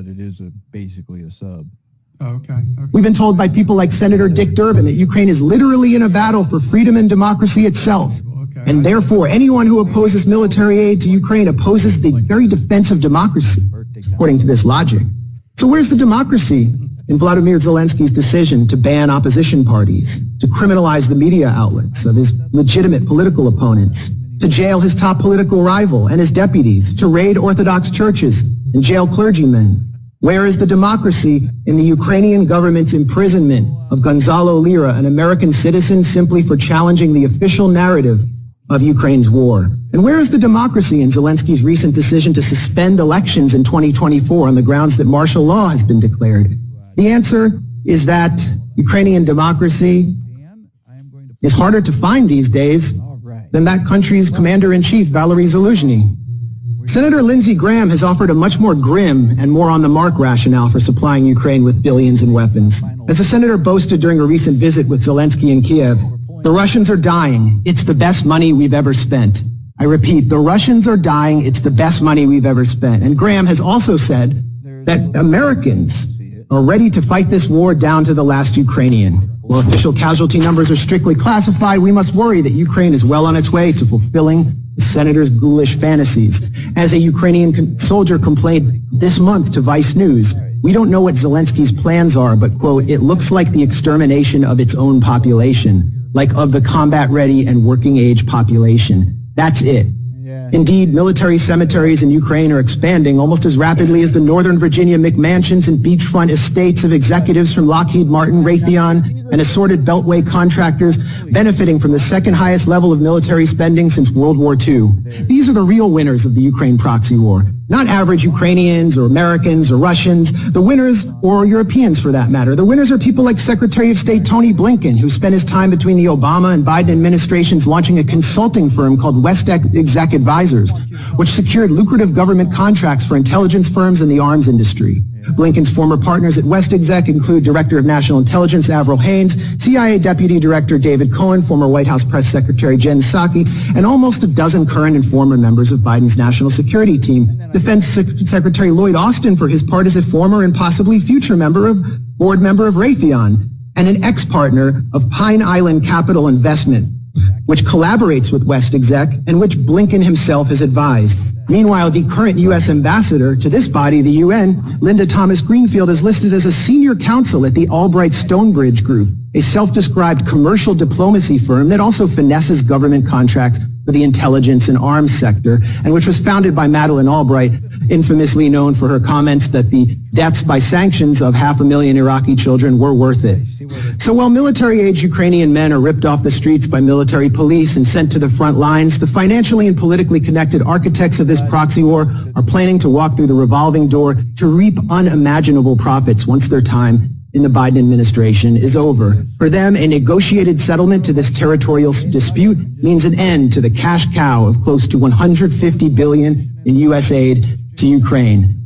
it is basically a sub. Okay. We've been told by people like Senator Dick Durbin that Ukraine is literally in a battle for freedom and democracy itself. And therefore, anyone who opposes military aid to Ukraine opposes the very defense of democracy, according to this logic. So where's the democracy in Vladimir Zelensky's decision to ban opposition parties, to criminalize the media outlets of his legitimate political opponents, to jail his top political rival and his deputies, to raid Orthodox churches and jail clergymen? Where is the democracy in the Ukrainian government's imprisonment of Gonzalo Lira, an American citizen, simply for challenging the official narrative of Ukraine's war? And where is the democracy in Zelensky's recent decision to suspend elections in 2024 on the grounds that martial law has been declared? The answer is that Ukrainian democracy is harder to find these days than that country's commander-in-chief, Valery Zaluzhny. Senator Lindsey Graham has offered a much more grim and more on-the-mark rationale for supplying Ukraine with billions in weapons. As the senator boasted during a recent visit with Zelensky in Kiev, the Russians are dying. It's the best money we've ever spent. I repeat, the Russians are dying. It's the best money we've ever spent. And Graham has also said that Americans are ready to fight this war down to the last Ukrainian. While official casualty numbers are strictly classified, we must worry that Ukraine is well on its way to fulfilling the senator's ghoulish fantasies. As a Ukrainian soldier complained this month to Vice News, we don't know what Zelensky's plans are, but, quote, it looks like the extermination of its own population, like of the combat-ready and working-age population. That's it. Indeed, military cemeteries in Ukraine are expanding almost as rapidly as the Northern Virginia McMansions and beachfront estates of executives from Lockheed Martin, Raytheon, and assorted Beltway contractors benefiting from the second highest level of military spending since World War II. These are the real winners of the Ukraine proxy war. Not average Ukrainians or Americans or Russians. The winners, or Europeans for that matter, the winners are people like Secretary of State Tony Blinken, who spent his time between the Obama and Biden administrations launching a consulting firm called West Exec Advisors, which secured lucrative government contracts for intelligence firms in the arms industry. Blinken's former partners at West Exec include Director of National Intelligence Avril Haines, CIA Deputy Director David Cohen, former White House Press Secretary Jen Psaki, and almost a dozen current and former members of Biden's national security team. Defense Secretary Lloyd Austin for his part as a former and possibly future board member of Raytheon, and an ex-partner of Pine Island Capital Investment, which collaborates with West Exec and which Blinken himself has advised. Meanwhile, the current U.S. ambassador to this body, the UN, Linda Thomas Greenfield, is listed as a senior counsel at the Albright Stonebridge Group, a self-described commercial diplomacy firm that also finesses government contracts for the intelligence and arms sector, and which was founded by Madeleine Albright, infamously known for her comments that the deaths by sanctions of 500,000 Iraqi children were worth it. So while military-age Ukrainian men are ripped off the streets by military police and sent to the front lines, the financially and politically connected architects of this proxy war are planning to walk through the revolving door to reap unimaginable profits once their time in the Biden administration is over. For them, a negotiated settlement to this territorial dispute means an end to the cash cow of close to $150 billion in U.S. aid to Ukraine.